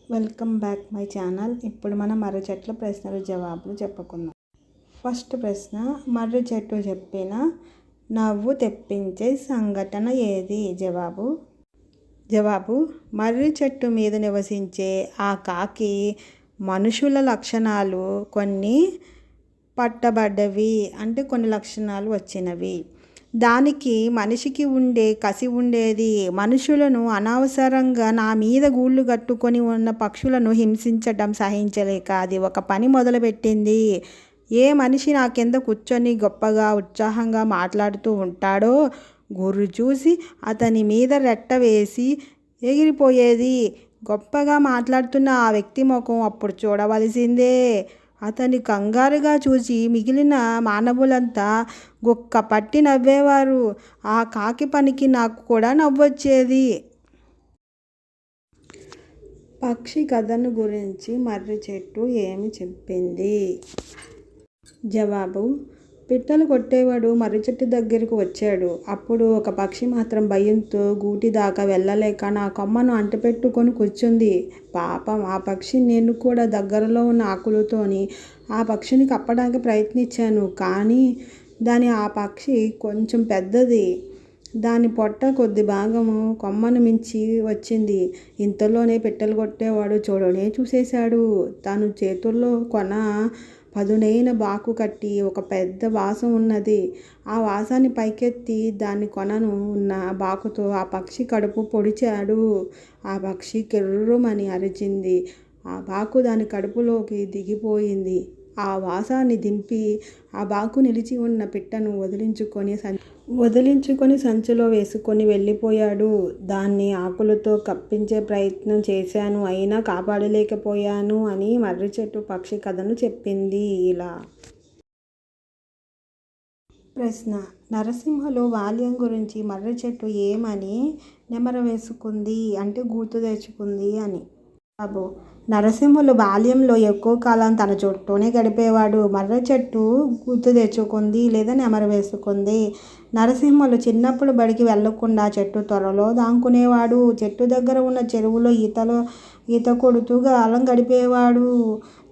Welcome back my channel. ఇప్పుడు మనం మర్రి చెట్ల ప్రశ్నలు జవాబులు చెప్పుకుందాం. ఫస్ట్ ప్రశ్న, మర్రి చెట్టు చెప్పిన నవ్వు తెప్పించే సంఘటన ఏది? జవాబు మర్రి చెట్టు మీద నివసించే ఆ కాకి మనుషుల లక్షణాలు కొన్ని పట్టబడ్డవి, అంటే కొన్ని లక్షణాలు వచ్చినవి. దానికి మనిషికి ఉండే కసి ఉండేది. మనుషులను అనవసరంగా నా మీద గూళ్ళు కట్టుకొని ఉన్న పక్షులను హింసించడం సహించలేక అది ఒక పని మొదలుపెట్టింది. ఏ మనిషి నా కింద కూర్చొని గొప్పగా ఉత్సాహంగా మాట్లాడుతూ ఉంటాడో గుర్రు చూసి అతని మీద రెట్ట వేసి ఎగిరిపోయేది. గొప్పగా మాట్లాడుతున్న ఆ వ్యక్తి ముఖం అప్పుడు చూడవలసిందే. అతని కంగారుగా చూసి మిగిలిన మానవులంతా గుక్క పట్టి నవ్వేవారు. ఆ కాకి పనికి నాకు కూడా నవ్వొచ్చేది. పక్షి కథను గురించి మర్రి చెట్టు ఏమి చెప్పింది? జవాబు, పిట్టలు కొట్టేవాడు మర్రి చెట్టు దగ్గరకు వచ్చాడు. అప్పుడు ఒక పక్షి మాత్రం భయంతో గూటి దాకా వెళ్ళలేక నా కొమ్మను అంటిపెట్టుకొని కూర్చుంది. పాపం ఆ పక్షి. నేను కూడా దగ్గరలో ఉన్న ఆకులతోని ఆ పక్షిని కప్పడానికి ప్రయత్నించాను. కానీ ఆ పక్షి కొంచెం పెద్దది. దాని పొట్ట కొద్ది భాగము కొమ్మను మించి వచ్చింది. ఇంతలోనే పిట్టలు కొట్టేవాడు చూసేశాడు. తను చేతుల్లో కొన పదునైన బాకు కట్టి ఒక పెద్ద వాసం ఉన్నది. ఆ వాసాన్ని పైకెత్తి దాని కొనను ఉన్న బాకుతో ఆ పక్షి కడుపు పొడిచాడు. ఆ పక్షి కిర్రుమని అరిచింది. ఆ బాకు దాని కడుపులోకి దిగిపోయింది. ఆ వాసాన్ని దింపి ఆ బాకు నిలిచి ఉన్న పిట్టను వదిలించుకొని సంచిలో వేసుకొని వెళ్ళిపోయాడు. దాన్ని ఆకులతో కప్పించే ప్రయత్నం చేశాను, అయినా కాపాడలేకపోయాను అని మర్రి చెట్టు పక్షి కథను చెప్పింది. ఇలా ప్రశ్న, నరసింహలో బాల్యం గురించి మర్రి చెట్టు ఏమని నెమరు వేసుకుంది, అంటే గుర్తు తెచ్చుకుంది అని? బాబు, నరసింహులు బాల్యంలో ఎక్కువ కాలం తన చుట్టూనే గడిపేవాడు. మర్రి చెట్టు గుర్తు తెచ్చుకుంది లేదా నెమరు వేసుకుంది. నరసింహులు చిన్నప్పుడు బడికి వెళ్లకుండా చెట్టు త్వరలో దాక్కునేవాడు. చెట్టు దగ్గర ఉన్న చెరువులో ఈత కొడుతూ కాలం గడిపేవాడు.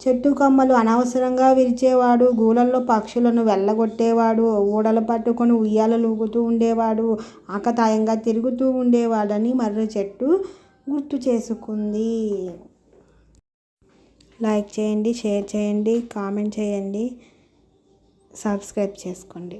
చెట్టు కొమ్మలు అనవసరంగా విరిచేవాడు. గూళ్ళల్లో పక్షులను వెళ్ళగొట్టేవాడు. ఊడలు పట్టుకొని ఉయ్యాలలు ఊగుతూ ఉండేవాడు. ఆకతాయంగా తిరుగుతూ ఉండేవాడని మర్రి చెట్టు గుర్తు చేసుకుంది. లైక్ చేయండి, షేర్ చేయండి, కామెంట్ చేయండి, సబ్స్క్రైబ్ చేసుకోండి.